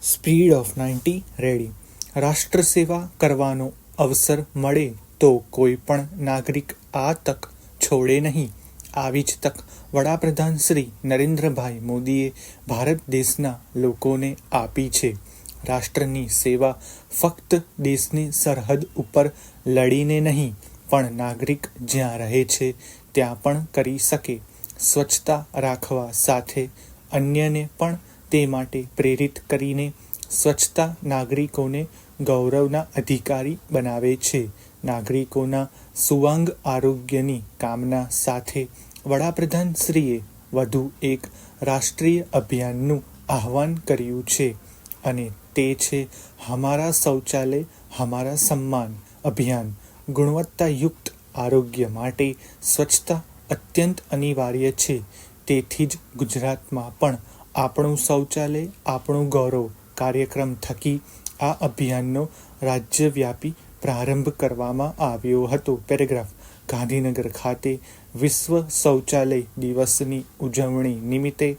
Speed of 90 ready. રાષ્ટ્ર સેવા કરવાનો અવસર મળે તો કોઈ પણ નાગરિક આ તક છોડે નહીં. આવી જ તક વડાપ્રધાન શ્રી નરેન્દ્રભાઈ મોદીએ ભારત દેશના લોકોને આપી છે. રાષ્ટ્રની સેવા ફક્ત દેશની સરહદ ઉપર લડીને નહીં, પણ નાગરિક જ્યાં રહે છે ત્યાં પણ કરી શકે. સ્વચ્છતા રાખવા સાથે અન્યને પણ તે માટે પ્રેરિત કરીને સ્વચ્છતા નાગરિકોને ગૌરવના અધિકારી બનાવે છે. નાગરિકોના સુવાંગ આરોગ્યની કામના સાથે વડાપ્રધાનશ્રીએ વધુ એક રાષ્ટ્રીય અભિયાનનું આહ્વાન કર્યું છે, અને તે છે હમારા શૌચાલય હમારા સમ્માન અભિયાન. ગુણવત્તાયુક્ત આરોગ્ય માટે સ્વચ્છતા અત્યંત અનિવાર્ય છે. તેથી જ ગુજરાતમાં પણ આપણું શૌચાલય આપણું ગૌરવ કાર્યક્રમ થકી આ અભિયાનનો રાજ્યવ્યાપી પ્રારંભ કરવામાં આવ્યો હતો. પેરેગ્રાફ. ગાંધીનગર ખાતે વિશ્વ શૌચાલય દિવસની ઉજવણી નિમિત્તે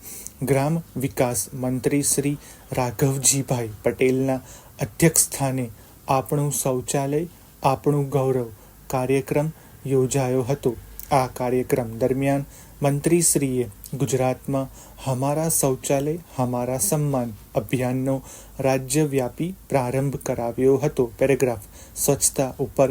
ગ્રામ વિકાસ મંત્રી શ્રી રાઘવજીભાઈ પટેલના અધ્યક્ષસ્થાને આપણું શૌચાલય આપણું ગૌરવ કાર્યક્રમ યોજાયો હતો. આ કાર્યક્રમ દરમિયાન મંત્રીશ્રીએ ગુજરાતમાં હમારા શૌચાલય હમારા સમ્માન અભિયાનનો રાજ્યવ્યાપી પ્રારંભ કરાવ્યો હતો. પેરેગ્રાફ. સ્વચ્છતા ઉપર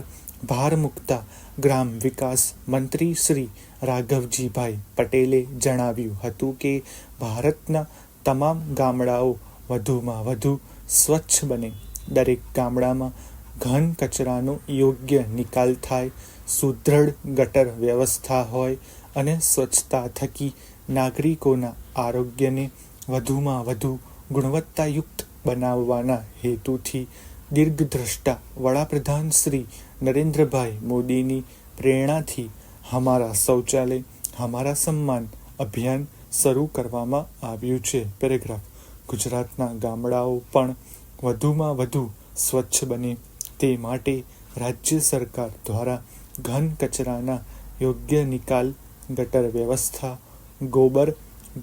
ભાર મૂકતા ગ્રામ વિકાસ મંત્રી શ્રી રાઘવજીભાઈ પટેલે જણાવ્યું હતું કે ભારતના તમામ ગામડાઓ વધુમાં વધુ સ્વચ્છ બને, દરેક ગામડામાં ઘન કચરાનો યોગ્ય નિકાલ થાય, સુદૃઢ ગટર વ્યવસ્થા હોય અને સ્વચ્છતા થકી નાગરિકોના આરોગ્યને વધુમાં વધુ ગુણવત્તાયુક્ત બનાવવાના હેતુથી દીર્ઘદ્રષ્ટા વડાપ્રધાન શ્રી નરેન્દ્રભાઈ મોદીની પ્રેરણાથી હમારા શૌચાલય હમારા સમ્માન અભિયાન શરૂ કરવામાં આવ્યું છે. પેરેગ્રાફ. ગુજરાતના ગામડાઓ પણ વધુમાં વધુ સ્વચ્છ બને તે માટે રાજ્ય સરકાર દ્વારા ઘન કચરાના યોગ્ય નિકાલ, ગટર વ્યવસ્થા, ગોબર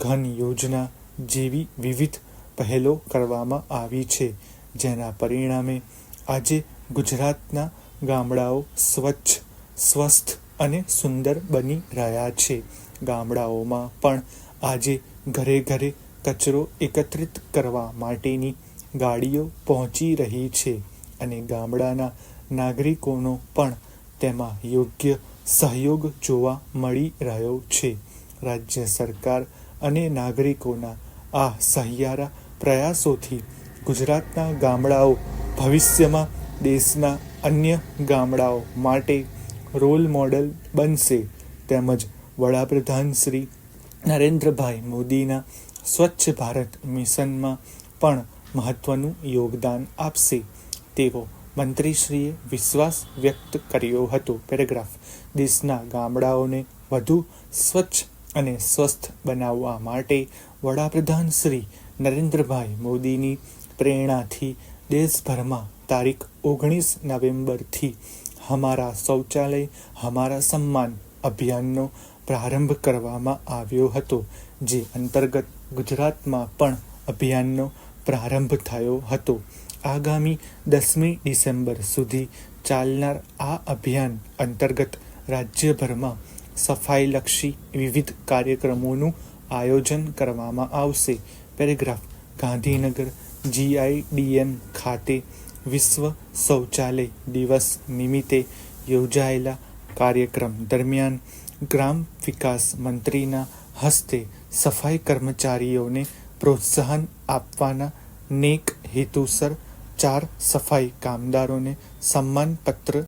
ઘન યોજના જેવી વિવિધ પહેલો કરવામાં આવી છે, જેના પરિણામે આજે ગુજરાતના ગામડાઓ સ્વચ્છ, સ્વસ્થ અને સુંદર બની રહ્યા છે. ગામડાઓમાં પણ આજે ઘરે ઘરે કચરો એકત્રિત કરવા માટેની ગાડીઓ પહોંચી રહી છે, અને ગામડાના નાગરિકોનો પણ તેમાં યોગ્ય સહયોગ જોવા મળી રહ્યો છે. રાજ્ય સરકાર અને નાગરિકોના આ સહિયારા પ્રયાસોથી ગુજરાતના ગામડાઓ ભવિષ્યમાં દેશના અન્ય ગામડાઓ માટે રોલ મોડેલ બનશે, તેમજ વડાપ્રધાન શ્રી નરેન્દ્રભાઈ મોદીના સ્વચ્છ ભારત મિશનમાં પણ મહત્વનું યોગદાન આપશે તેવો મંત્રીશ્રીએ વિશ્વાસ વ્યક્ત કર્યો હતો. પેરેગ્રાફ. દેશના ગામડાઓને વધુ સ્વચ્છ અને સ્વસ્થ બનાવવા માટે વડાપ્રધાન શ્રી નરેન્દ્રભાઈ મોદીની પ્રેરણાથી દેશભરમાં તારીખ 19 નવેમ્બરથી હમારા શૌચાલય હમારા સમ્માન અભિયાનનો પ્રારંભ કરવામાં આવ્યો હતો, જે અંતર્ગત ગુજરાતમાં પણ અભિયાનનો પ્રારંભ થયો હતો. આગામી 10મી ડિસેમ્બર સુધી ચાલનાર આ અભિયાન અંતર્ગત રાજ્યભરમાં સફાઈલક્ષી વિવિધ કાર્યક્રમોનું આયોજન કરવામાં આવશે. પેરેગ્રાફ. ગાંધીનગર GIDM ખાતે વિશ્વ શૌચાલય દિવસ નિમિત્તે યોજાયેલા કાર્યક્રમ દરમિયાન ગ્રામ વિકાસ મંત્રીના હસ્તે સફાઈ કર્મચારીઓને પ્રોત્સાહન આપવાના નેક હેતુસર 4 સફાઈ કામદારોને સન્માનપત્ર